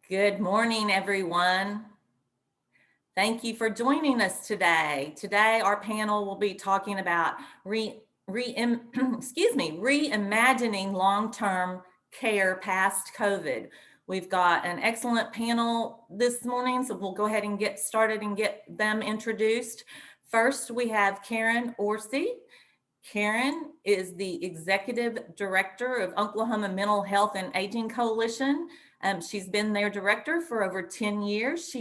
Good morning, everyone. Thank you for joining us today. Today, our panel will be talking about reimagining long-term care past COVID. We've got an excellent panel this morning, so we'll go ahead and get started and get them introduced. First, we have Karen Orsi. Karen is the Executive Director of Oklahoma Mental Health and Aging Coalition. She's been their director for over 10 years.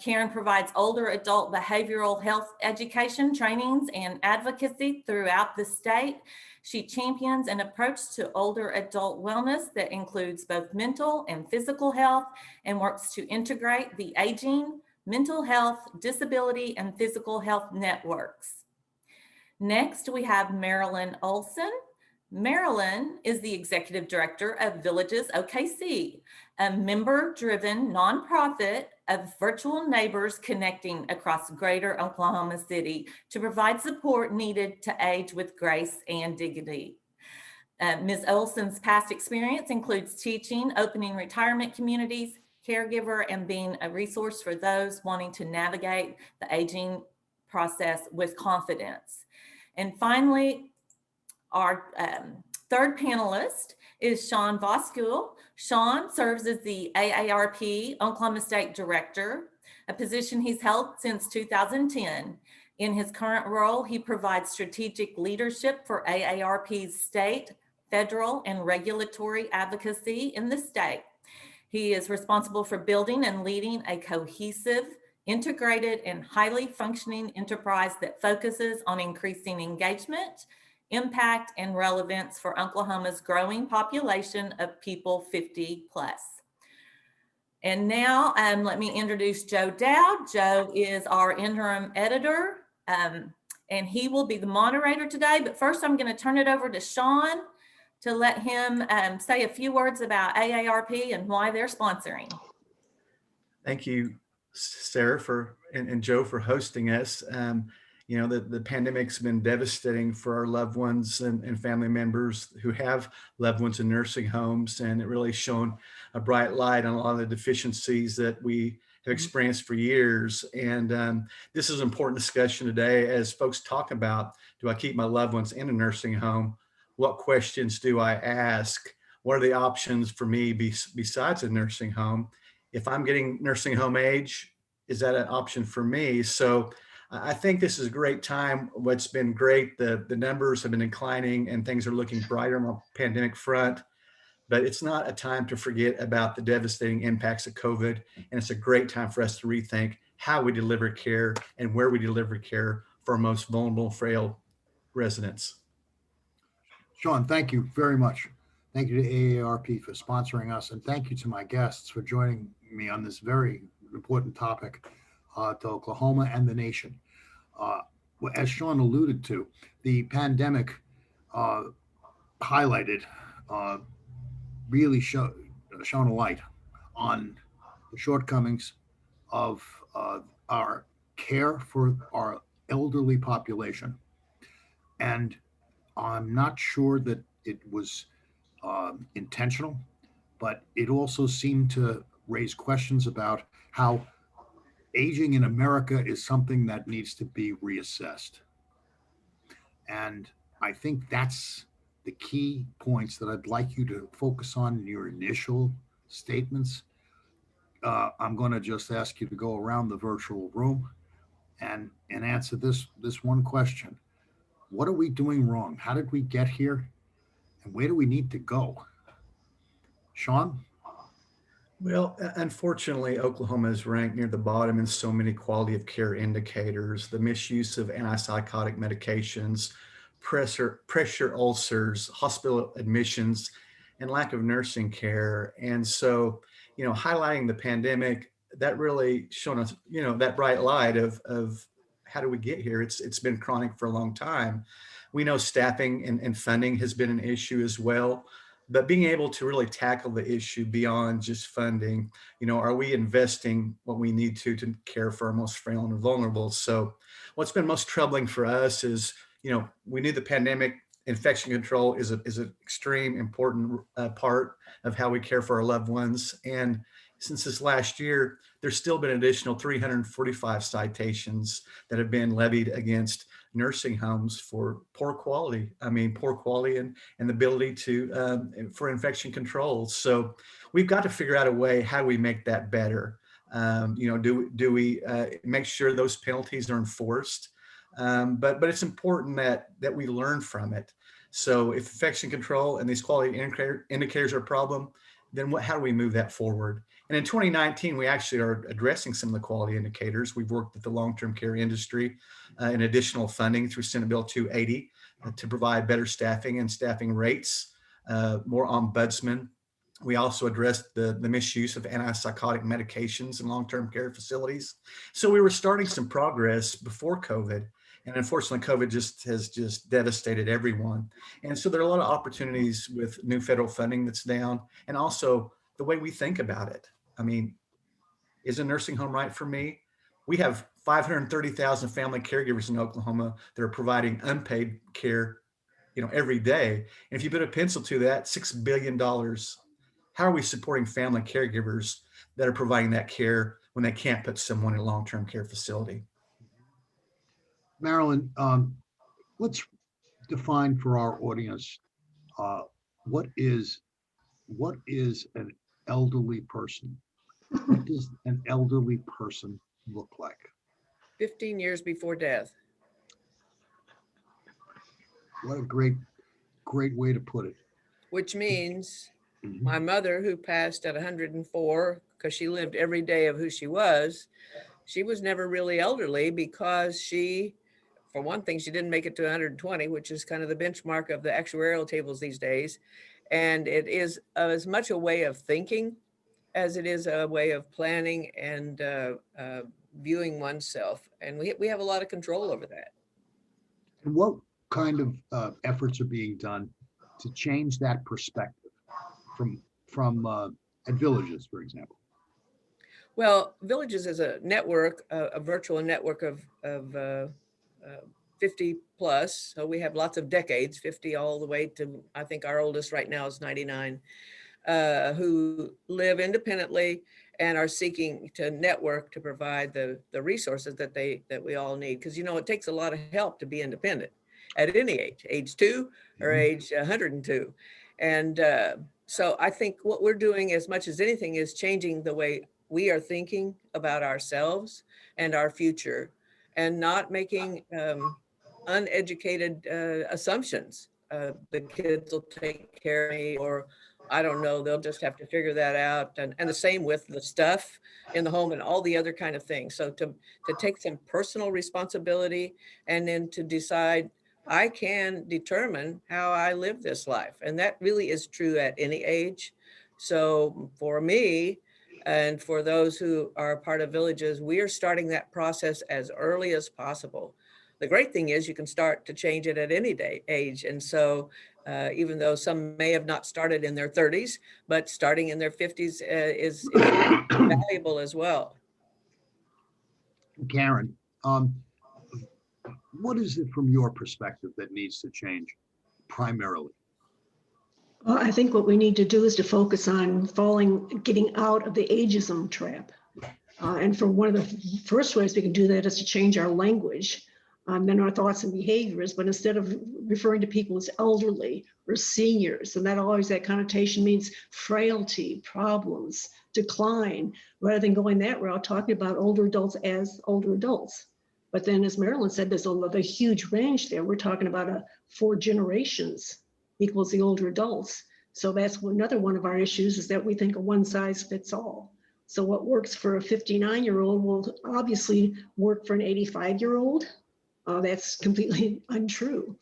Karen provides older adult behavioral health education, trainings, and advocacy throughout the state. She champions an approach to older adult wellness that includes both mental and physical health and works to integrate the aging, mental health, disability, and physical health networks. Next, we have Marilyn Olson. Marilyn is the Executive Director of Villages OKC, a member-driven nonprofit of virtual neighbors connecting across greater Oklahoma City to provide support needed to age with grace and dignity. Ms. Olson's past experience includes teaching, opening retirement communities, caregiver, and being a resource for those wanting to navigate the aging process with confidence. And finally, our third panelist is Sean Voskuil. Sean serves as the AARP Oklahoma State Director, a position he's held since 2010. In his current role, he provides strategic leadership for AARP's state, federal, and regulatory advocacy in the state. He is responsible for building and leading a cohesive, integrated, and highly functioning enterprise that focuses on increasing engagement, impact, and relevance for Oklahoma's growing population of people 50 plus. And now let me introduce Joe Dowd. Joe is our interim editor, and he will be the moderator today. But first, I'm going to turn it over to Sean to let him say a few words about AARP and why they're sponsoring. Thank you, Sarah and Joe for hosting us. The pandemic's been devastating for our loved ones and family members who have loved ones in nursing homes, and it really shone a bright light on a lot of the deficiencies that we have experienced for years. And this is an important discussion today as folks talk about, do I keep my loved ones in a nursing home? What questions do I ask? What are the options for me besides a nursing home? If I'm getting nursing home age, is that an option for me? So I think this is a great time. What's been great, the numbers have been declining and things are looking brighter on the pandemic front, but it's not a time to forget about the devastating impacts of COVID. And it's a great time for us to rethink how we deliver care and where we deliver care for our most vulnerable, frail residents. Sean, thank you very much. Thank you to AARP for sponsoring us, and thank you to my guests for joining me on this very important topic to Oklahoma and the nation. As Sean alluded to, the pandemic highlighted, really shone a light on the shortcomings of our care for our elderly population. And I'm not sure that it was intentional, but it also seemed to raise questions about how aging in America is something that needs to be reassessed. And I think that's the key points that I'd like you to focus on in your initial statements. I'm going to just ask you to go around the virtual room and answer this one question. What are we doing wrong? How did we get here? And where do we need to go? Sean? Well, unfortunately, Oklahoma is ranked near the bottom in so many quality of care indicators. The misuse of antipsychotic medications, pressure ulcers, hospital admissions, and lack of nursing care. And so, highlighting the pandemic, that really shone us, that bright light of how do we get here? It's been chronic for a long time. We know staffing and funding has been an issue as well, but being able to really tackle the issue beyond just funding, are we investing what we need to care for our most frail and vulnerable? So what's been most troubling for us is, we knew the pandemic infection control is an extreme important part of how we care for our loved ones. And, Since this last year, there's still been an additional 345 citations that have been levied against nursing homes for poor quality. I mean, poor quality and the ability to for infection control. So we've got to figure out a way how we make that better. Do we make sure those penalties are enforced? But it's important that we learn from it. So if infection control and these quality indicators are a problem, then how do we move that forward? And in 2019, we actually are addressing some of the quality indicators. We've worked with the long-term care industry in additional funding through Senate Bill 280 to provide better staffing and staffing rates, more ombudsman. We also addressed the misuse of antipsychotic medications in long-term care facilities. So we were starting some progress before COVID. And unfortunately, COVID has devastated everyone. And so there are a lot of opportunities with new federal funding that's down, and also the way we think about it. I mean, is a nursing home right for me? We have 530,000 family caregivers in Oklahoma that are providing unpaid care, every day. And if you put a pencil to that, $6 billion. How are we supporting family caregivers that are providing that care when they can't put someone in a long-term care facility? Marilyn, let's define for our audience what is an elderly person? What does an elderly person look like? 15 years before death. What a great way to put it. Which means Mhm. my mother, who passed at 104 because she lived every day of who she was never really elderly because she, for one thing, she didn't make it to 120, which is kind of the benchmark of the actuarial tables these days. And it is as much a way of thinking as it is a way of planning and viewing oneself. And we have a lot of control over that. And what kind of efforts are being done to change that perspective from at Villages, for example? Well, Villages is a network, a virtual network of 50 plus. So we have lots of decades, 50 all the way to, I think our oldest right now is 99, who live independently and are seeking to network to provide the resources that we all need. Because, it takes a lot of help to be independent at any age 2 or age 102. And so I think what we're doing as much as anything is changing the way we are thinking about ourselves and our future, and not making uneducated assumptions. The kids will take care of me, or I don't know, they'll just have to figure that out. And the same with the stuff in the home and all the other kind of things. So to take some personal responsibility, and then to decide I can determine how I live this life. And that really is true at any age. So for me, and for those who are a part of Villages, we are starting that process as early as possible. The great thing is you can start to change it at any age. And so even though some may have not started in their 30s, but starting in their 50s is valuable as well. Karen, what is it from your perspective that needs to change primarily? Well, I think what we need to do is to focus on getting out of the ageism trap. And for one of the first ways we can do that is to change our language, then our thoughts and behaviors. But instead of referring to people as elderly or seniors, and that connotation means frailty, problems, decline, rather than going that route, talking about older adults as older adults. But then, as Marilyn said, there's a huge range there. We're talking about 4 generations equals the older adults. So that's another one of our issues, is that we think a one size fits all. So what works for a 59-year-old will obviously work for an 85-year-old. That's completely untrue.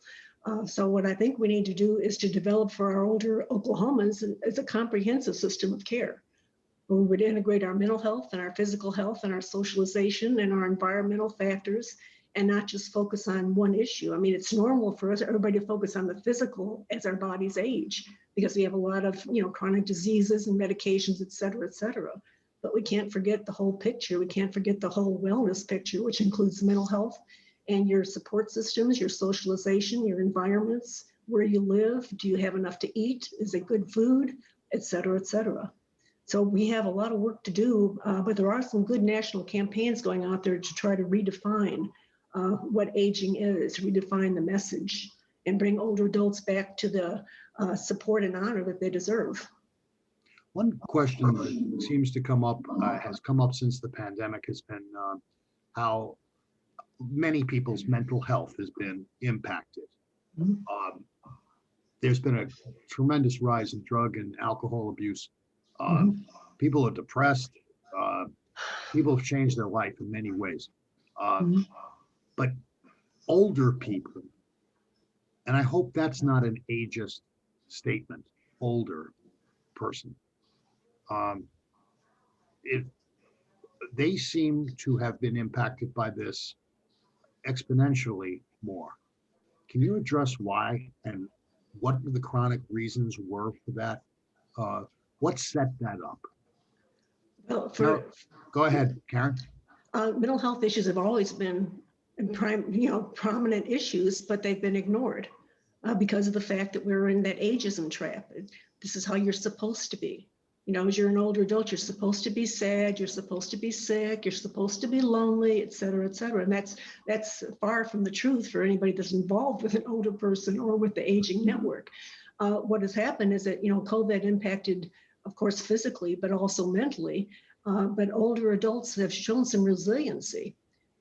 So what I think we need to do is to develop for our older Oklahomans is a comprehensive system of care, where we would integrate our mental health and our physical health and our socialization and our environmental factors, and not just focus on one issue. I mean, it's normal for everybody to focus on the physical as our bodies age, because we have a lot of, chronic diseases and medications, et cetera, but we can't forget the whole picture. We can't forget the whole wellness picture, which includes mental health and your support systems, your socialization, your environments, where you live. Do you have enough to eat? Is it good food, et cetera, et cetera. So we have a lot of work to do, but there are some good national campaigns going out there to try to redefine what aging is, redefine the message, and bring older adults back to the support and honor that they deserve. One question that seems to come up, has come up since the pandemic, has been how many people's mental health has been impacted. Mhm. There's been a tremendous rise in drug and alcohol abuse. Mhm. People are depressed. People have changed their life in many ways. Mhm. But older people, and I hope that's not an ageist statement, older person, it, they seem to have been impacted by this exponentially more. Can you address why and what the chronic reasons were for that? What set that up? Well, No, go ahead, Karen. mental health issues have always been prominent issues, but they've been ignored because of the fact that we're in that ageism trap. This is how you're supposed to be. As you're an older adult, you're supposed to be sad, you're supposed to be sick, you're supposed to be lonely, et cetera, et cetera. And that's far from the truth for anybody that's involved with an older person or with the aging network. What has happened is that, COVID impacted, of course, physically, but also mentally. But older adults have shown some resiliency.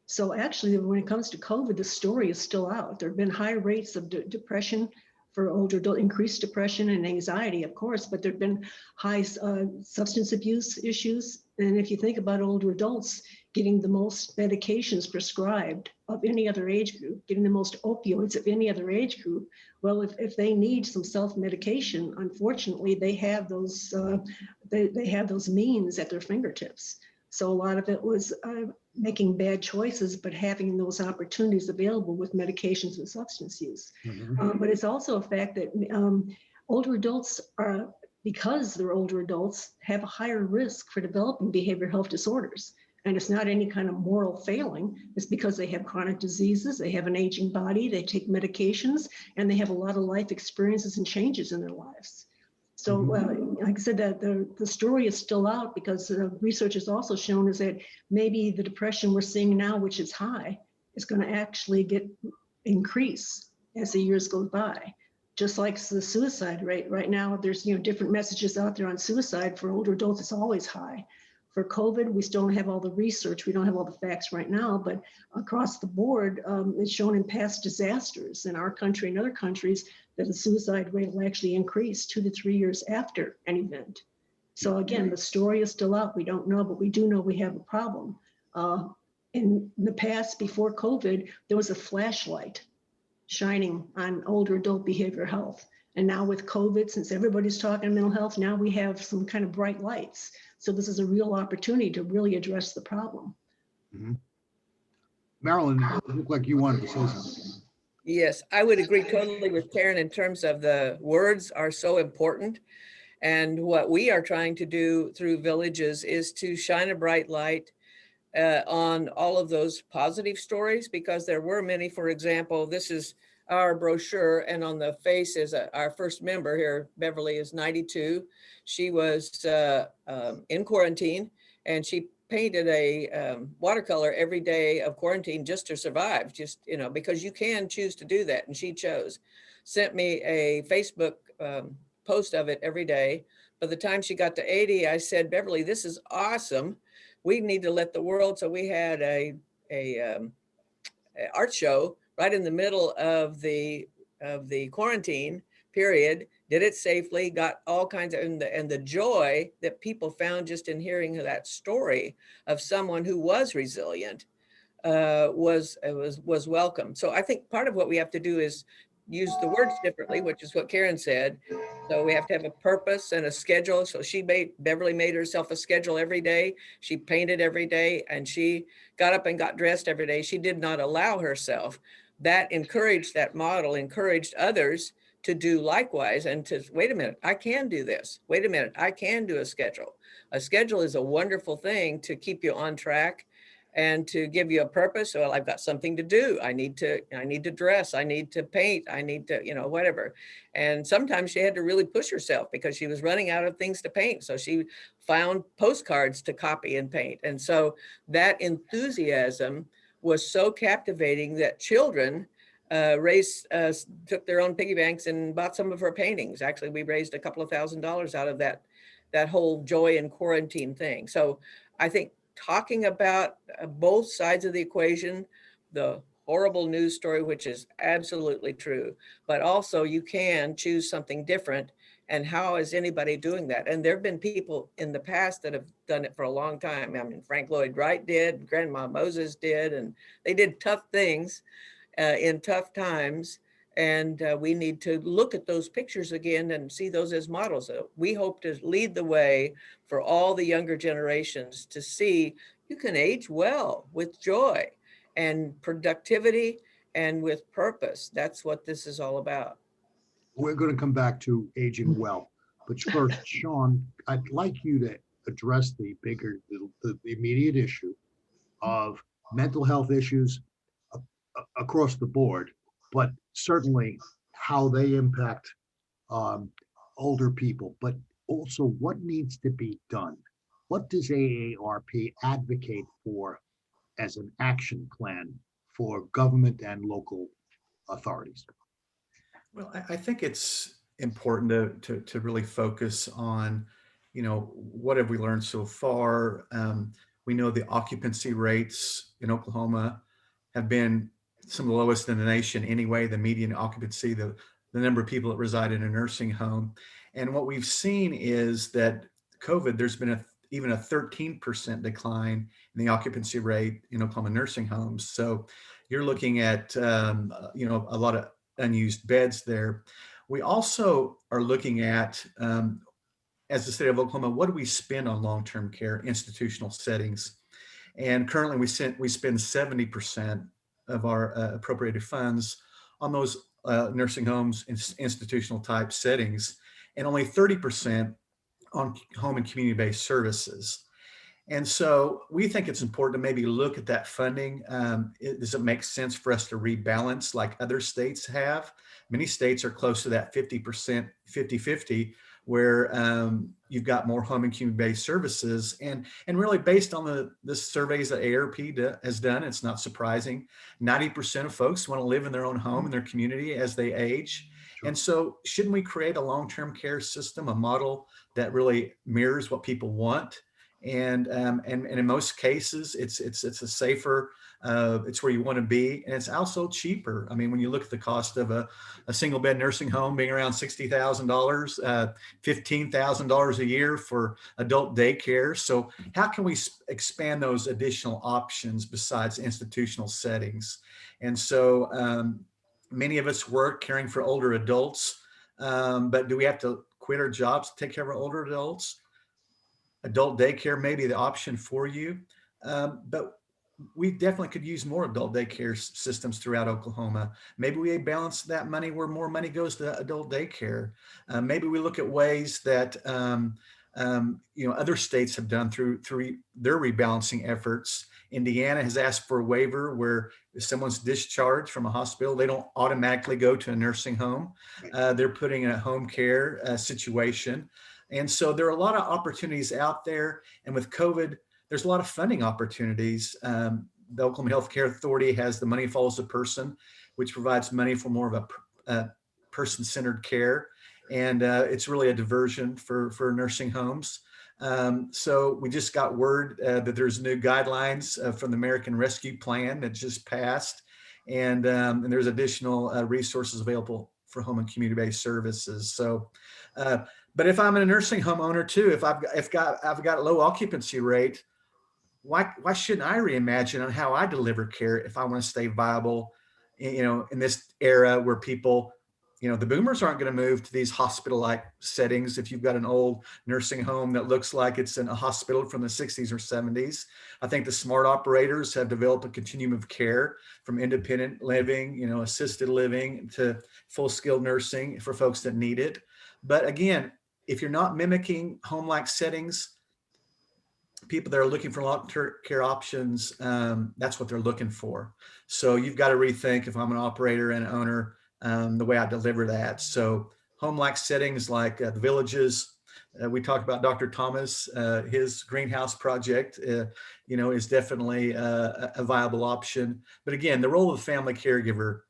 So actually, when it comes to COVID, the story is still out. There have been high rates of depression for older adults, increased depression and anxiety, of course, but there have been high substance abuse issues. And if you think about older adults getting the most medications prescribed of any other age group, getting the most opioids of any other age group, well, if they need some self-medication, unfortunately, they have those they have those means at their fingertips. So a lot of it was making bad choices, but having those opportunities available with medications and substance use. Mhm. But it's also a fact that older adults are, because they're older adults, have a higher risk for developing behavioral health disorders. And it's not any kind of moral failing. It's because they have chronic diseases, they have an aging body, they take medications, and they have a lot of life experiences and changes in their lives. So, like I said, that the story is still out because research has also shown is that maybe the depression we're seeing now, which is high, is going to actually increase as the years go by. Just like the suicide rate right now, there's different messages out there on suicide. For older adults, it's always high. For COVID, we still don't have all the research. We don't have all the facts right now, but across the board, it's shown in past disasters in our country and other countries that the suicide rate will actually increase 2 to 3 years after an event. So again, the story is still out. We don't know, but we do know we have a problem. In the past, before COVID, there was a flashlight shining on older adult behavioral health. And now with COVID, since everybody's talking mental health, now we have some kind of bright lights. So this is a real opportunity to really address the problem. Mhm. Marilyn, it looked like you wanted to say something. Yes, I would agree totally with Karen in terms of the words are so important. And what we are trying to do through Villages is to shine a bright light on all of those positive stories, because there were many. For example, this is our brochure, and on the face is our first member here. Beverly is 92. She was in quarantine, and she painted a watercolor every day of quarantine just to survive, just, because you can choose to do that. And she chose. Sent me a Facebook post of it every day. By the time she got to 80, I said, Beverly, this is awesome. We need to let the world. So we had a art show right in the middle of the quarantine period, did it safely, got all kinds of, and the joy that people found just in hearing that story of someone who was resilient was welcome. So I think part of what we have to do is use the words differently, which is what Karen said. So we have to have a purpose and a schedule. So Beverly made herself a schedule every day. She painted every day, and she got up and got dressed every day. She did not allow herself. That model encouraged others to do likewise, and to wait a minute, I can do this. Wait a minute, I can do a schedule. A schedule is a wonderful thing to keep you on track. and to give you a purpose. Well, I've got something to do. I need to dress, I need to paint, I need to, whatever. And sometimes she had to really push herself because she was running out of things to paint. So she found postcards to copy and paint. And so that enthusiasm was so captivating that children took their own piggy banks and bought some of her paintings. Actually, we raised a couple of $1,000s out of that whole joy in quarantine thing. So I think talking about both sides of the equation, the horrible news story, which is absolutely true, but also you can choose something different. And how is anybody doing that? And there have been people in the past that have done it for a long time. I mean, Frank Lloyd Wright did, Grandma Moses did, and they did tough things in tough times. And we need to look at those pictures again and see those as models. We hope to lead the way for all the younger generations to see you can age well with joy and productivity and with purpose. That's what this is all about. We're going to come back to aging well. But first, Sean, I'd like you to address the immediate issue of mental health issues across the board, but certainly how they impact older people, but also what needs to be done. What does AARP advocate for as an action plan for government and local authorities? Well, I think it's important to really focus on, what have we learned so far? We know the occupancy rates in Oklahoma have been some of the lowest in the nation anyway, the median occupancy, the number of people that reside in a nursing home. And what we've seen is that COVID, there's been even a 13% decline in the occupancy rate in Oklahoma nursing homes. So you're looking at, a lot of unused beds there. We also are looking at, as the state of Oklahoma, what do we spend on long-term care institutional settings? And currently we spend 70% of our appropriated funds on those nursing homes, institutional type settings, and only 30% on home and community-based services. And so we think it's important to maybe look at that funding. Does it make sense for us to rebalance like other states have? Many states are close to that 50%, 50-50, where you've got more home and community-based services. And really based on the surveys that AARP has done, it's not surprising. 90% of folks want to live in their own home in their community as they age. Sure. And so shouldn't we create a long-term care system, a model that really mirrors what people want? And in most cases, it's a safer, it's where you want to be, and it's also cheaper. I mean, when you look at the cost of a single bed nursing home being around $60,000, $15,000 a year for adult daycare. So how can we expand those additional options besides institutional settings? And so many of us work caring for older adults, but do we have to quit our jobs to take care of our older adults? Adult daycare may be the option for you, but we definitely could use more adult daycare systems throughout Oklahoma. Maybe we balance that money where more money goes to adult daycare. Maybe we look at ways that other states have done through their rebalancing efforts. Indiana has asked for a waiver where if someone's discharged from a hospital, they don't automatically go to a nursing home. They're putting in a home care situation. And so there are a lot of opportunities out there. And with COVID, there's a lot of funding opportunities. The Oklahoma Healthcare Authority has the Money Follows the Person, which provides money for more of a person-centered care. And it's really a diversion for nursing homes. So we just got word that there's new guidelines from the American Rescue Plan that just passed. And there's additional resources available for home and community-based services. So, but if I'm a nursing home owner too, if I've got a low occupancy rate, why shouldn't I reimagine on how I deliver care if I want to stay viable, in this era where people, the boomers aren't going to move to these hospital-like settings. If you've got an old nursing home that looks like it's in a hospital from the 60s or 70s, I think the smart operators have developed a continuum of care from independent living, assisted living to full skilled nursing for folks that need it. But again, if you're not mimicking home-like settings, people that are looking for long-term care options, that's what they're looking for. So you've got to rethink, if I'm an operator and owner, the way I deliver that. So home-like settings like the villages, we talked about Dr. Thomas, his greenhouse project, is definitely a viable option. But again, the role of the family caregiver,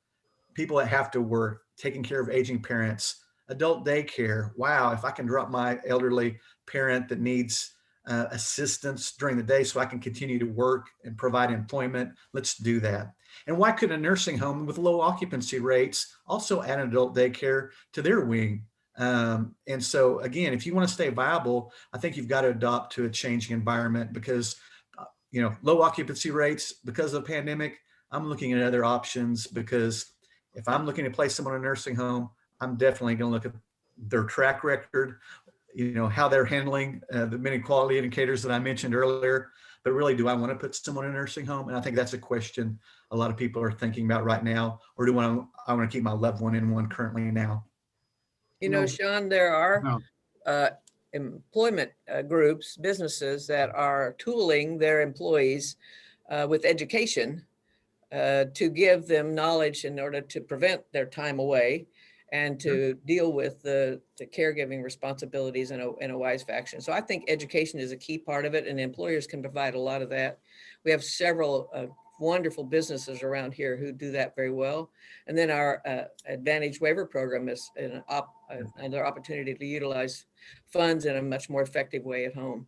people that have to work, taking care of aging parents, adult daycare. Wow, if I can drop my elderly parent that needs assistance during the day so I can continue to work and provide employment, let's do that. And why could a nursing home with low occupancy rates also add an adult daycare to their wing? And so again, if you want to stay viable, I think you've got to adopt to a changing environment because, low occupancy rates because of the pandemic. I'm looking at other options because if I'm looking to place someone in a nursing home, I'm definitely going to look at their track record, how they're handling the many quality indicators that I mentioned earlier. But really, do I want to put someone in a nursing home? And I think that's a question a lot of people are thinking about right now. Or I want to keep my loved one in one currently now? Sean, there are No. employment groups, businesses that are tooling their employees with education to give them knowledge in order to prevent their time away and to deal with the caregiving responsibilities in a wise fashion. So I think education is a key part of it, and employers can provide a lot of that. We have several wonderful businesses around here who do that very well. And then our Advantage Waiver Program is another opportunity to utilize funds in a much more effective way at home.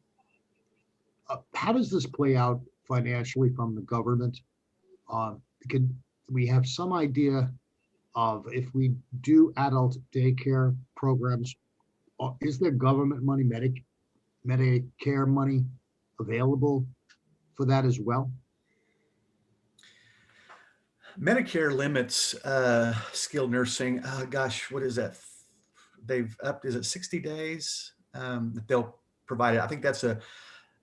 How does this play out financially from the government? Can we have some idea of if we do adult daycare programs, is there government money, Medicare money available for that as well? Medicare limits skilled nursing. Gosh, what is that? They've upped, is it 60 days that they'll provide it? I think that's a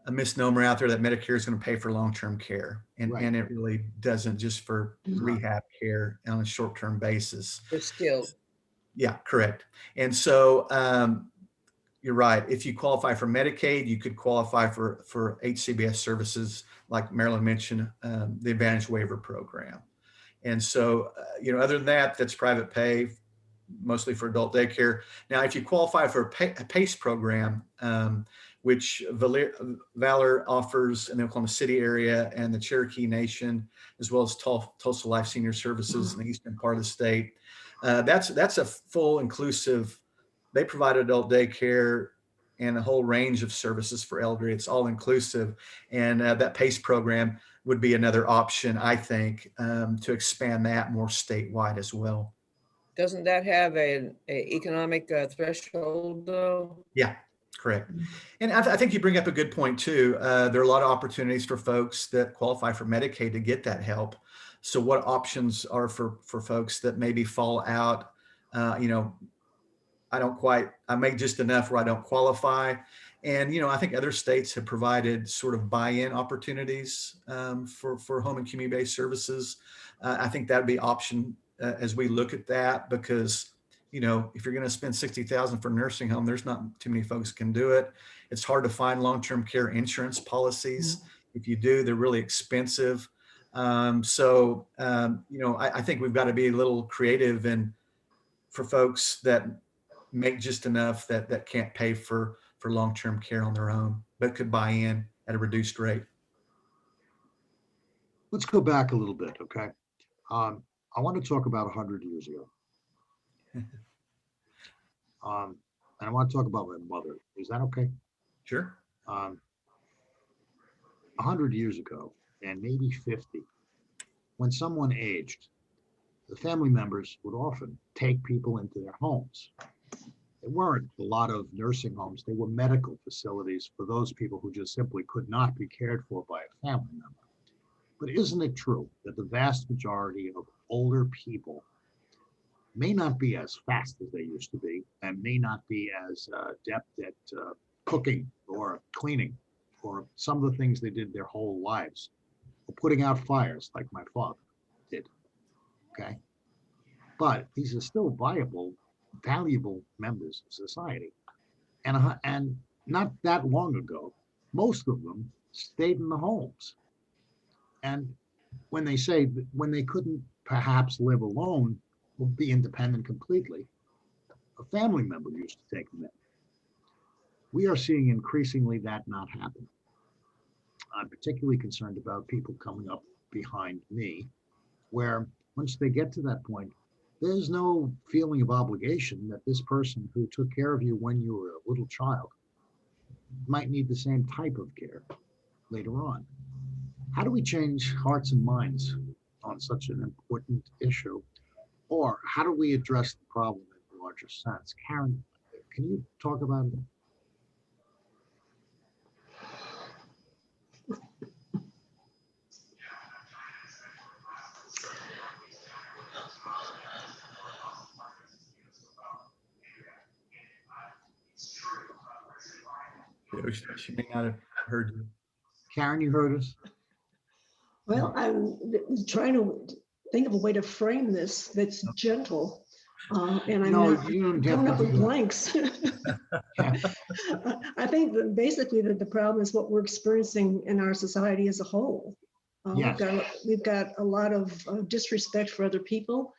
misnomer out there that Medicare is going to pay for long-term care. And, Right. and it really doesn't, just for rehab care on a short-term basis. They're skilled. Yeah, correct. And so you're right. If you qualify for Medicaid, you could qualify for HCBS services, like Marilyn mentioned, the Advantage Waiver Program. And so, other than that, that's private pay, mostly for adult daycare. Now, if you qualify for a PACE program, which Valor offers in the Oklahoma City area and the Cherokee Nation, as well as Tulsa Life Senior Services in the eastern part of the state, that's a full inclusive. They provide adult daycare and a whole range of services for elderly. It's all inclusive, and that PACE program would be another option, I think, to expand that more statewide as well. Doesn't that have an economic threshold though? Yeah, correct. And I think you bring up a good point too. There are a lot of opportunities for folks that qualify for Medicaid to get that help. So what options are for folks that maybe fall out? I make just enough where I don't qualify. And, I think other states have provided sort of buy-in opportunities for home and community-based services. I think that'd be option as we look at that, because, if you're going to spend $60,000 for a nursing home, there's not too many folks can do it. It's hard to find long-term care insurance policies. If you do, they're really expensive. I think we've got to be a little creative and for folks that make just enough that can't pay for long-term care on their own, but could buy in at a reduced rate. Let's go back a little bit, okay? I want to talk about 100 years ago. And I want to talk about my mother. Is that okay? Sure. 100 years ago, and maybe 50, when someone aged, the family members would often take people into their homes. There weren't a lot of nursing homes. They were medical facilities for those people who just simply could not be cared for by a family member. But isn't it true that the vast majority of older people may not be as fast as they used to be, and may not be as adept at cooking or cleaning, or some of the things they did their whole lives, or putting out fires like my father did, okay? But these are still viable, valuable members of society. And not that long ago, most of them stayed in the homes. And when they say that when they couldn't perhaps live alone or be independent completely, a family member used to take them in. We are seeing increasingly that not happen. I'm particularly concerned about people coming up behind me, where once they get to that point, there's no feeling of obligation that this person who took care of you when you were a little child might need the same type of care later on. How do we change hearts and minds on such an important issue? Or how do we address the problem in a larger sense? Karen, can you talk about it? She may not have heard you. Karen, you heard us? Well, I'm trying to think of a way to frame this that's gentle. And I'm No, not you don't coming have up to with do that. blanks. I think that basically that the problem is what we're experiencing in our society as a whole. Yes. We've got a lot of disrespect for other people.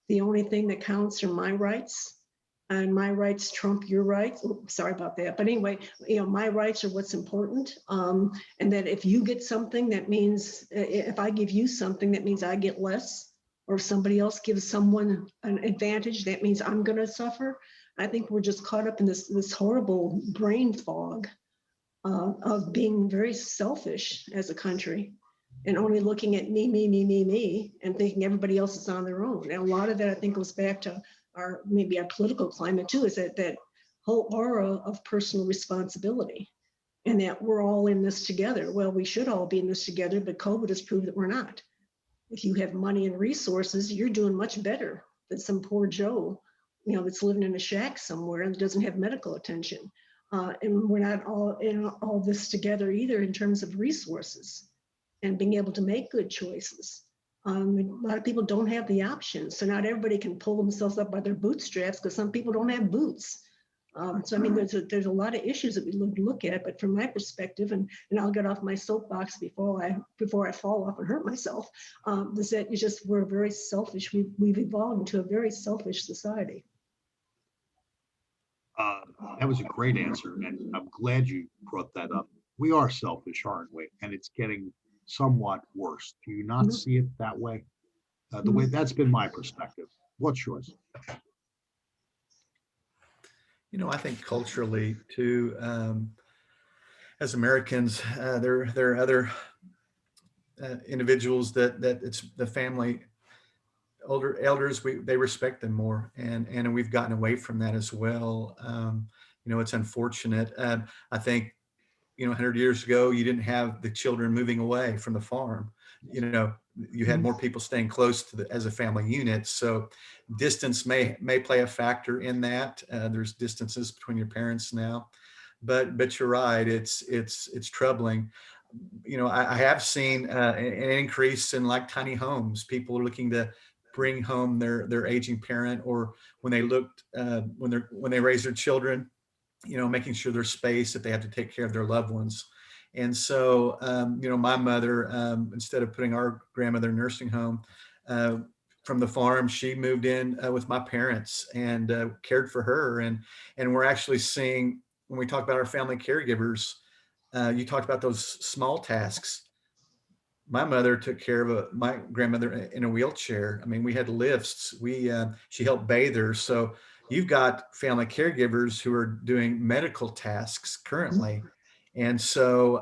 The only thing that counts are my rights, and my rights trump your rights. Oops, sorry about that. But anyway, my rights are what's important. And that if you get something, that means if I give you something, that means I get less. Or if somebody else gives someone an advantage, that means I'm going to suffer. I think we're just caught up in this horrible brain fog of being very selfish as a country and only looking at me, and thinking everybody else is on their own. And a lot of that, I think, goes back to maybe our political climate too, is that whole aura of personal responsibility, and that we're all in this together. Well, we should all be in this together, but COVID has proved that we're not. If you have money and resources, you're doing much better than some poor Joe, that's living in a shack somewhere and doesn't have medical attention. And we're not all in all this together either in terms of resources and being able to make good choices. A lot of people don't have the option. So not everybody can pull themselves up by their bootstraps because some people don't have boots. So I mean, there's a lot of issues that we look at, but from my perspective, and I'll get off my soapbox before I fall off and hurt myself, is that we're very selfish. We've evolved into a very selfish society. That was a great answer, and I'm glad you brought that up. We are selfish, aren't we? And it's getting somewhat worse. Do you not see it that way? The way that's been my perspective. What's yours? I think culturally too, as Americans, there are other individuals that it's the family, older elders, they respect them more, and we've gotten away from that as well. It's unfortunate. I think 100 years ago, you didn't have the children moving away from the farm. You had more people staying close to as a family unit. So distance may play a factor in that. There's distances between your parents now, but you're right. It's troubling. I have seen an increase in like tiny homes. People are looking to bring home their aging parent, or when they raise their children, making sure there's space if they have to take care of their loved ones. And so, my mother, instead of putting our grandmother in a nursing home from the farm, she moved in with my parents and cared for her. And we're actually seeing, when we talk about our family caregivers, you talked about those small tasks. My mother took care of my grandmother in a wheelchair. I mean, we had lifts. She helped bathe her. So you've got family caregivers who are doing medical tasks currently. And so,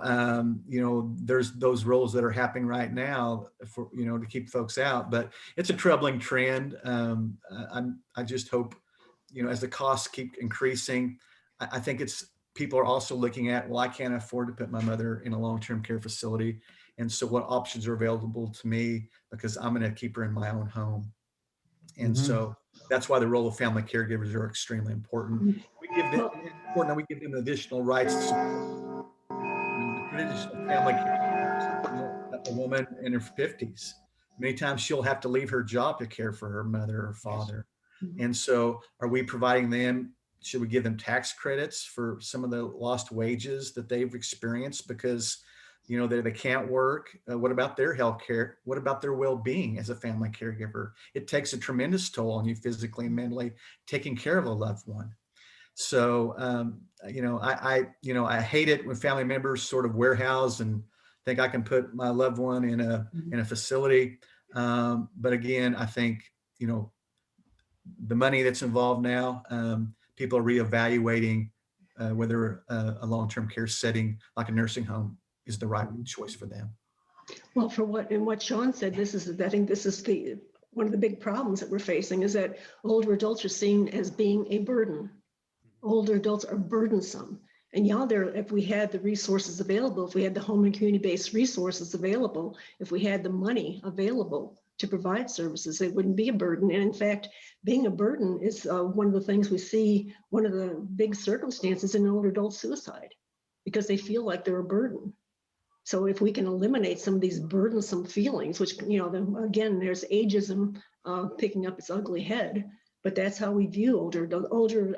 there's those roles that are happening right now for, to keep folks out, but it's a troubling trend. I just hope, as the costs keep increasing, I think people are also looking at, well, I can't afford to put my mother in a long-term care facility. And so what options are available to me, because I'm going to keep her in my own home. And so that's why the role of family caregivers are extremely important. We give them additional rights to the traditional family caregivers. A woman in her 50s, many times she'll have to leave her job to care for her mother or father. And so are we providing them Should we give them tax credits for some of the lost wages that they've experienced because, you know, they can't work? What about their health care? What about their well-being as a family caregiver? It takes a tremendous toll on you physically and mentally taking care of a loved one. So, I hate it when family members sort of warehouse and think I can put my loved one in a facility. But again, I think, you know, the money that's involved now, people are reevaluating whether a long-term care setting like a nursing home is the right choice for them. Well, what Sean said, I think this is one of the big problems that we're facing is that older adults are seen as being a burden. Older adults are burdensome. And if we had the resources available, if we had the home and community-based resources available, if we had the money available to provide services, it wouldn't be a burden. And in fact, being a burden is one of the things we see, one of the big circumstances in older adult suicide, because they feel like they're a burden. So if we can eliminate some of these burdensome feelings, which, you know, again, there's ageism picking up its ugly head, but that's how we view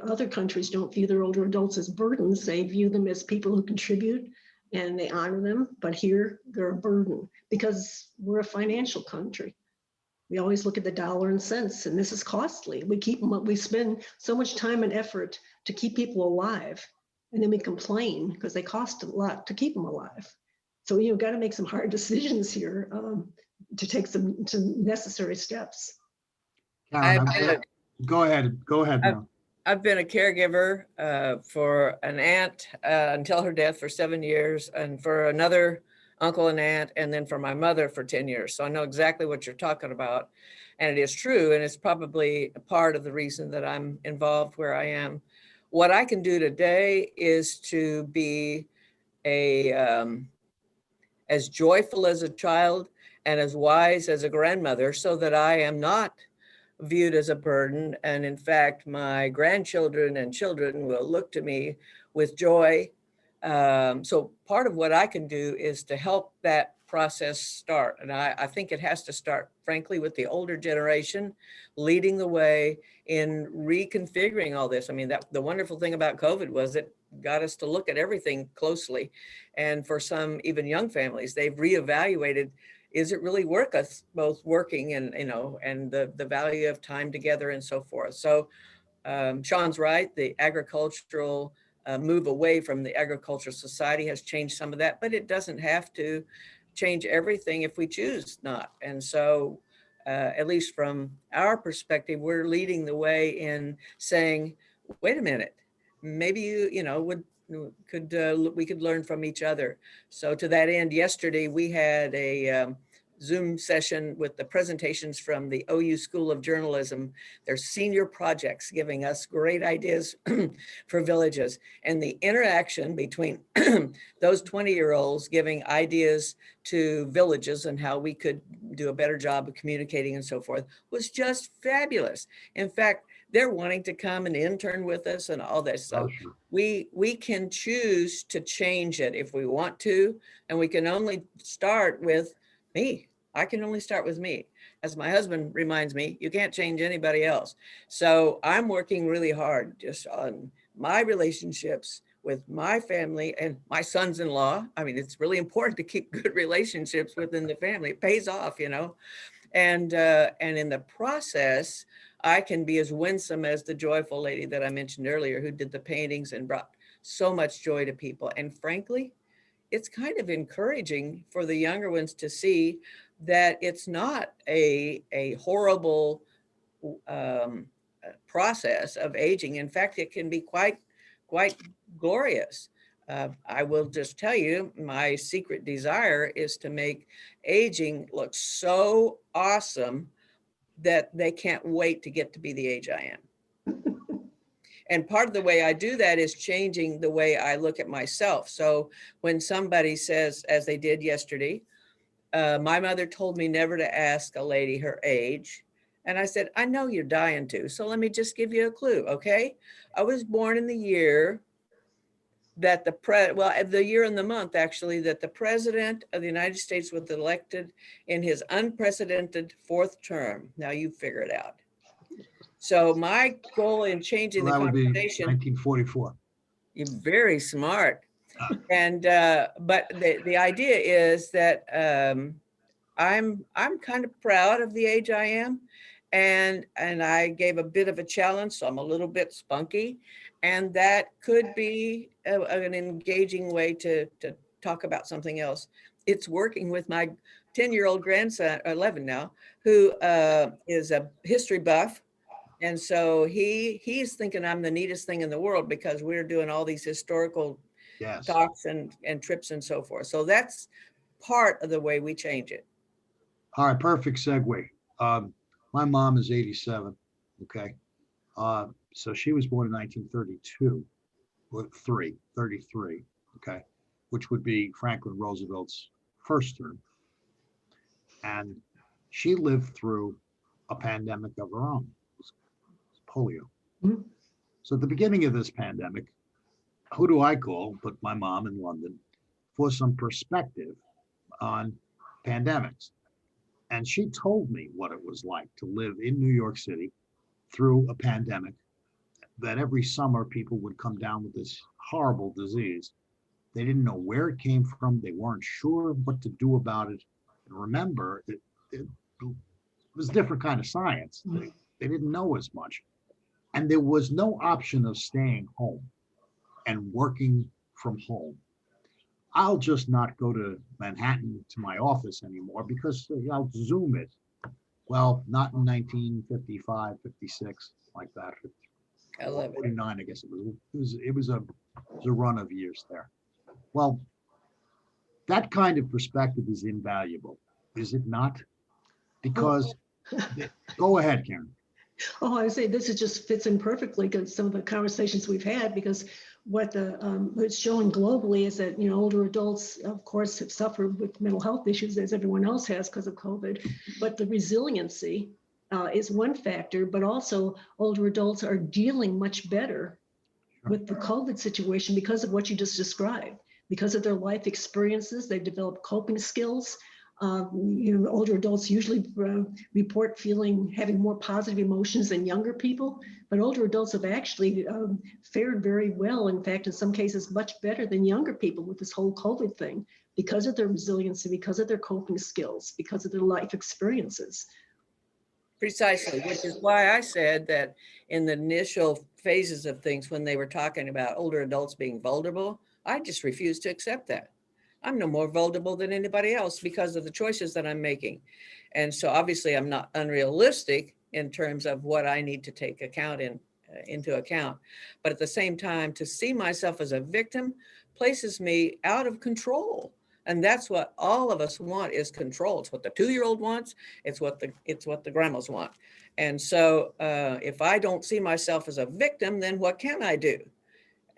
other countries don't view their older adults as burdens. They view them as people who contribute and they honor them. But here they're a burden because we're a financial country. We always look at the dollar and cents, and this is costly. We spend so much time and effort to keep people alive, and then we complain because they cost a lot to keep them alive. So you've got to make some hard decisions here to take some necessary steps. Karen, go ahead now. I've been a caregiver for an aunt until her death for 7 years, and for another uncle and aunt, and then for my mother for 10 years. So I know exactly what you're talking about. And it is true. And it's probably a part of the reason that I'm involved where I am. What I can do today is to be as joyful as a child and as wise as a grandmother, so that I am not viewed as a burden. And in fact, my grandchildren and children will look to me with joy. So part of what I can do is to help that process start. And I think it has to start, frankly, with the older generation leading the way in reconfiguring all this. I mean, the wonderful thing about COVID was it got us to look at everything closely. And for some, even young families, they've reevaluated, is it really worth us both working and, you know, and the value of time together and so forth. So Sean's right, the agricultural move away from the agricultural society has changed some of that, but it doesn't have to change everything if we choose not. And so at least from our perspective, we're leading the way in saying, wait a minute, maybe we could learn from each other. So to that end, yesterday we had a Zoom session with the presentations from the OU School of Journalism, their senior projects, giving us great ideas for villages, and the interaction between those 20-year-olds giving ideas to villages and how we could do a better job of communicating and so forth was just fabulous. In fact, they're wanting to come and intern with us and all this. So we can choose to change it if we want to, and we can only start with me. I can only start with me. As my husband reminds me, you can't change anybody else. So I'm working really hard just on my relationships with my family and my sons-in-law. I mean, it's really important to keep good relationships within the family. It pays off, you know. And in the process, I can be as winsome as the joyful lady that I mentioned earlier, who did the paintings and brought so much joy to people. And frankly, it's kind of encouraging for the younger ones to see that it's not a horrible process of aging. In fact, it can be quite glorious. I will just tell you, my secret desire is to make aging look so awesome that they can't wait to get to be the age I am. And part of the way I do that is changing the way I look at myself. So when somebody says, as they did yesterday, my mother told me never to ask a lady her age. And I said, I know you're dying to, so let me just give you a clue, okay? I was born in the year that the year and the month actually, that the President of the United States was elected in his unprecedented 4th term. Now you figure it out. So my goal in changing Well, the that would be conversation, 1944. you're very smart. And, but the idea is that I'm kind of proud of the age I am. And I gave a bit of a challenge, so I'm a little bit spunky. And that could be an engaging way to talk about something else. It's working with my 10-year-old grandson, 11 now, who is a history buff. And so he's thinking I'm the neatest thing in the world because we're doing all these historical Yes. talks and trips and so forth. So that's part of the way we change it. All right, perfect segue. My mom is 87. Okay. So she was born in 1932, or 33. Okay. Which would be Franklin Roosevelt's first term. And she lived through a pandemic of her own, polio. Mhm. So at the beginning of this pandemic, who do I call but my mom in London for some perspective on pandemics? And she told me what it was like to live in New York City through a pandemic, that every summer people would come down with this horrible disease. They didn't know where it came from. They weren't sure what to do about it. And remember, it was a different kind of science. They didn't know as much. And there was no option of staying home and working from home. I'll just not go to Manhattan to my office anymore because I'll Zoom it. Well, not in 1955, 56, like that. I love it. 49, I guess it was a run of years there. Well, that kind of perspective is invaluable, is it not? Because, go ahead, Karen. Oh, I say this is just fits in perfectly because some of the conversations we've had, because what it's showing globally is that, you know, older adults, of course, have suffered with mental health issues as everyone else has because of COVID, but the resiliency is one factor, but also older adults are dealing much better with the COVID situation because of what you just described, because of their life experiences. They've developed coping skills. You know, older adults usually report having more positive emotions than younger people, but older adults have actually fared very well. In fact, in some cases, much better than younger people with this whole COVID thing, because of their resiliency, because of their coping skills, because of their life experiences. Precisely, which is why I said that in the initial phases of things, when they were talking about older adults being vulnerable, I just refused to accept that. I'm no more vulnerable than anybody else because of the choices that I'm making. And so obviously I'm not unrealistic in terms of what I need to take into account. But at the same time, to see myself as a victim places me out of control. And that's what all of us want, is control. It's what the 2-year-old wants. It's what the grandmas want. And so if I don't see myself as a victim, then what can I do?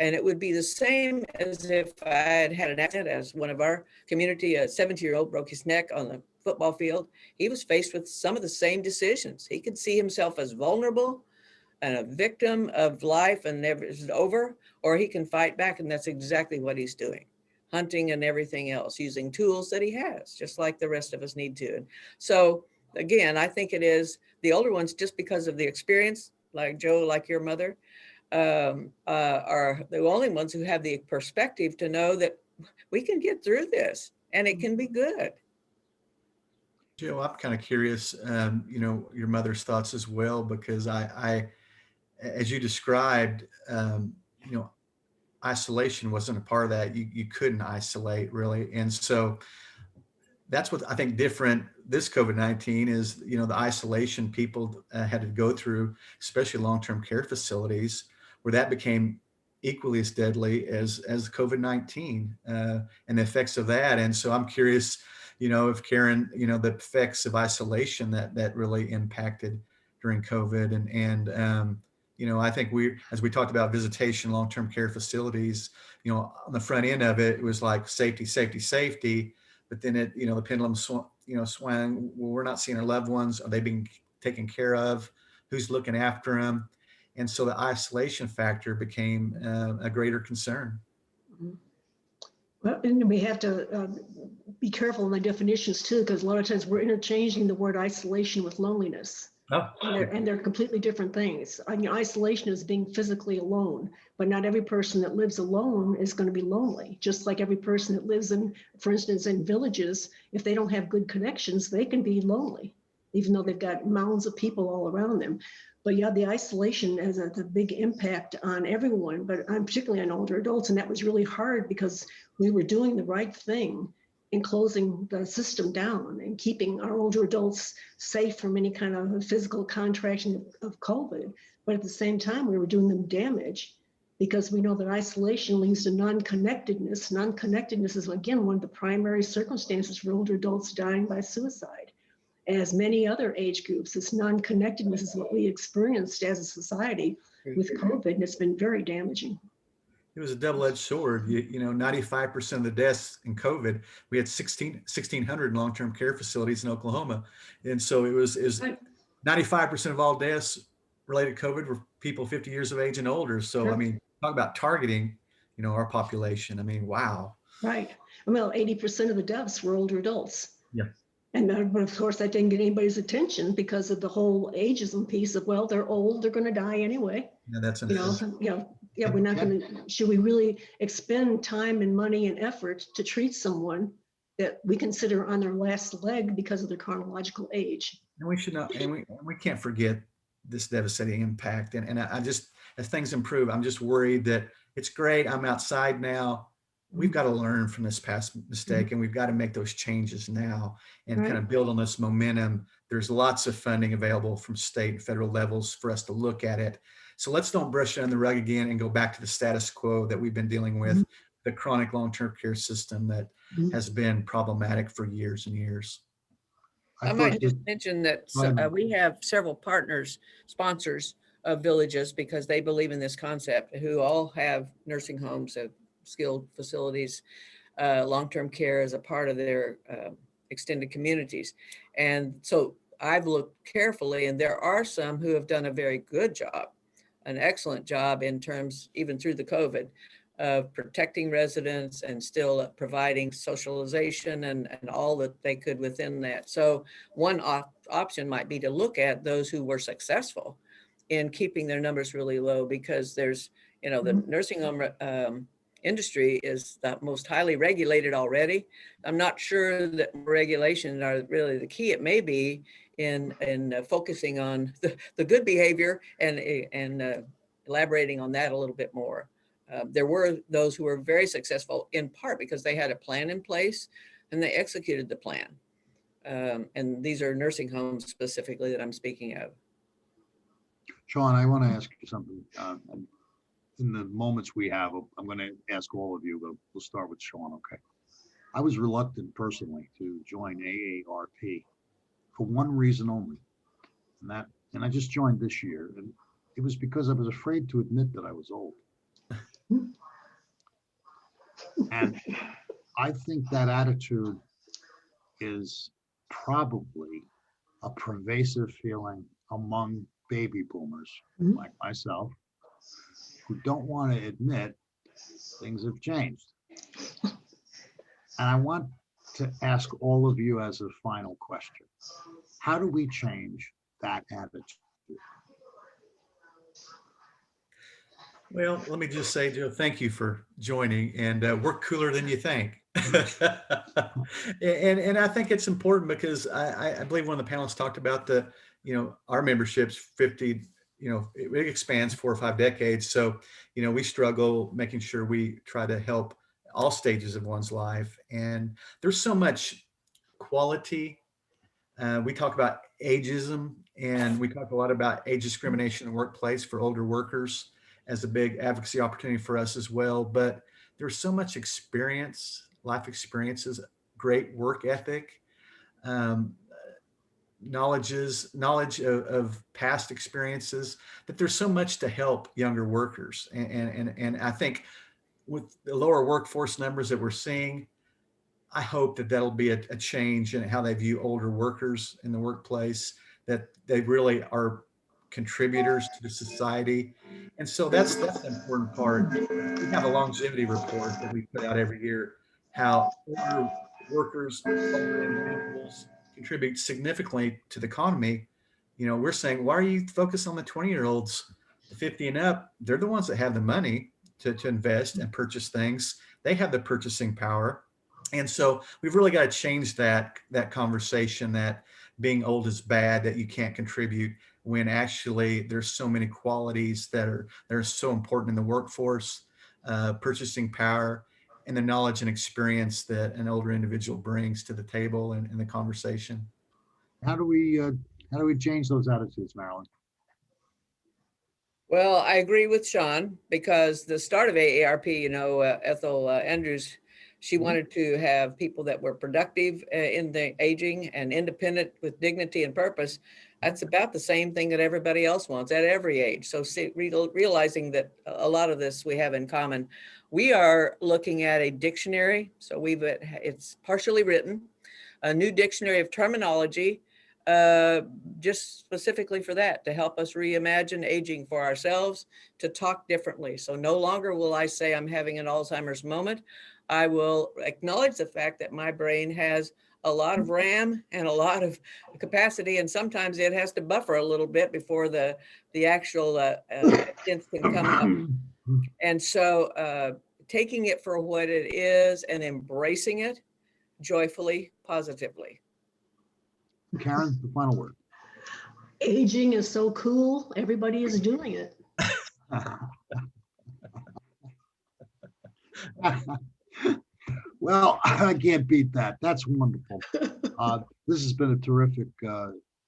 And it would be the same as if I had had an accident, as one of our community, a 17-year-old broke his neck on the football field. He was faced with some of the same decisions. He could see himself as vulnerable and a victim of life and never is over, or he can fight back. And that's exactly what he's doing. Hunting and everything else, using tools that he has, just like the rest of us need to. And so again, I think it is the older ones, just because of the experience, like Joe, like your mother, are the only ones who have the perspective to know that we can get through this and it can be good. Joe, I'm kind of curious, you know, your mother's thoughts as well, because I as you described, you know, isolation wasn't a part of that. You couldn't isolate really. And so that's what I think different this COVID-19 is, you know, the isolation people had to go through, especially long-term care facilities, where that became equally as deadly as COVID-19 and the effects of that. And so I'm curious, you know, if Karen, you know, the effects of isolation that really impacted during COVID. And you know, I think as we talked about visitation, long-term care facilities, you know, on the front end of it, it was like safety, safety, safety. But then it, you know, the pendulum swung. Well, we're not seeing our loved ones. Are they being taken care of? Who's looking after them? And so the isolation factor became a greater concern. Well, and we have to be careful in the definitions too, because a lot of times we're interchanging the word isolation with loneliness. Oh, And they're completely different things. I mean, isolation is being physically alone, but not every person that lives alone is going to be lonely. Just like every person that lives in, for instance, in villages, if they don't have good connections, they can be lonely, even though they've got mounds of people all around them. But yeah, the isolation has a big impact on everyone, but I'm particularly on older adults. And that was really hard because we were doing the right thing in closing the system down and keeping our older adults safe from any kind of physical contraction of COVID. But at the same time, we were doing them damage because we know that isolation leads to non-connectedness. Non-connectedness is, again, one of the primary circumstances for older adults dying by suicide. As many other age groups, this non-connectedness is what we experienced as a society with COVID, and it's been very damaging. it was a double-edged sword. You know, 95% of the deaths in COVID, we had 1,600 long-term care facilities in Oklahoma. And so it was 95% of all deaths related to COVID were people 50 years of age and older. So, I mean, talk about targeting, you know, our population. I mean, wow. Right. Well, 80% of the deaths were older adults. Yeah. And but of course, that didn't get anybody's attention because of the whole ageism piece of, well, they're old, they're going to die anyway. Yeah, that's Yeah, we're not going to, should we really expend time and money and effort to treat someone that we consider on their last leg because of their chronological age? And we should not, and we can't forget this devastating impact. And I just, as things improve, I'm just worried that it's great. I'm outside now. We've got to learn from this past mistake, and we've got to make those changes now and kind of build on this momentum. There's lots of funding available from state and federal levels for us to look at it. So let's don't brush it on the rug again and go back to the status quo that we've been dealing with, the chronic long-term care system that has been problematic for years and years. I might just mention that we have several partners, sponsors of villages, because they believe in this concept, who all have nursing homes, skilled facilities, long-term care as a part of their extended communities. And so I've looked carefully, and there are some who have done a very good job, an excellent job in terms, even through the COVID, of protecting residents and still providing socialization and all that they could within that. So one option might be to look at those who were successful in keeping their numbers really low, because there's, you know, the nursing home industry is the most highly regulated already. I'm not sure that regulations are really the key. It may be in focusing on the good behavior and elaborating on that a little bit more. There were those who were very successful in part because they had a plan in place and they executed the plan. And these are nursing homes specifically that I'm speaking of. Sean, I want to ask you something. In the moments we have, I'm going to ask all of you, but we'll start with Sean, okay? I was reluctant personally to join AARP for one reason only, and I just joined this year, and it was because I was afraid to admit that I was old. And I think that attitude is probably a pervasive feeling among baby boomers like myself, who don't want to admit things have changed. And I want to ask all of you as a final question, how do we change that attitude? Well, let me just say, Joe, thank you for joining, and we're cooler than you think. and I think it's important because I believe one of the panelists talked about our membership's 50, it expands 4 or 5 decades. So, we struggle making sure we try to help all stages of one's life. And there's so much quality. We talk about ageism, and we talk a lot about age discrimination in the workplace for older workers as a big advocacy opportunity for us as well. But there's so much experience, life experiences, great work ethic, knowledge of past experiences, that there's so much to help younger workers. And I think with the lower workforce numbers that we're seeing, I hope that that'll be a change in how they view older workers in the workplace, that they really are contributors to the society. And so that's the important part. We have a longevity report that we put out every year, how older workers, older individuals contribute significantly to the economy, we're saying, why are you focused on the 20-year-olds, the 50 and up? They're the ones that have the money to invest and purchase things. They have the purchasing power. And so we've really got to change that conversation that being old is bad, that you can't contribute, when actually there's so many qualities that are so important in the workforce, purchasing power, and the knowledge and experience that an older individual brings to the table and the conversation. How do we change those attitudes, Marilyn? Well, I agree with Sean, because the start of AARP, Ethel Andrews, she wanted to have people that were productive in the aging and independent with dignity and purpose. That's about the same thing that everybody else wants at every age. So realizing that a lot of this we have in common. We are looking at a dictionary. So it's partially written, a new dictionary of terminology, just specifically for that, to help us reimagine aging for ourselves, to talk differently. So no longer will I say I'm having an Alzheimer's moment. I will acknowledge the fact that my brain has a lot of RAM and a lot of capacity, and sometimes it has to buffer a little bit before the actual events can come up. And so taking it for what it is and embracing it joyfully, positively. Karen, the final word. Aging is so cool. Everybody is doing it. Well, I can't beat that. That's wonderful. This has been a terrific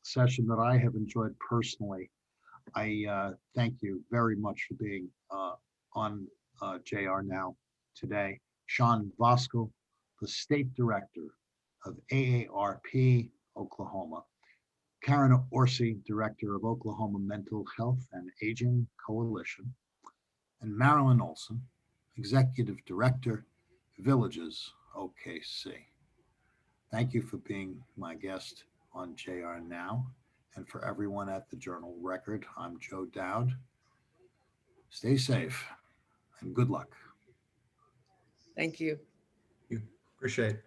session that I have enjoyed personally. I thank you very much for being on JR Now today. Sean Vosco, the State Director of AARP Oklahoma. Karen Orsi, Director of Oklahoma Mental Health and Aging Coalition. And Marilyn Olson, Executive Director, Villages OKC. Thank you for being my guest on JR Now. And for everyone at the Journal Record, I'm Joe Dowd. Stay safe and good luck. Thank you. You appreciate it.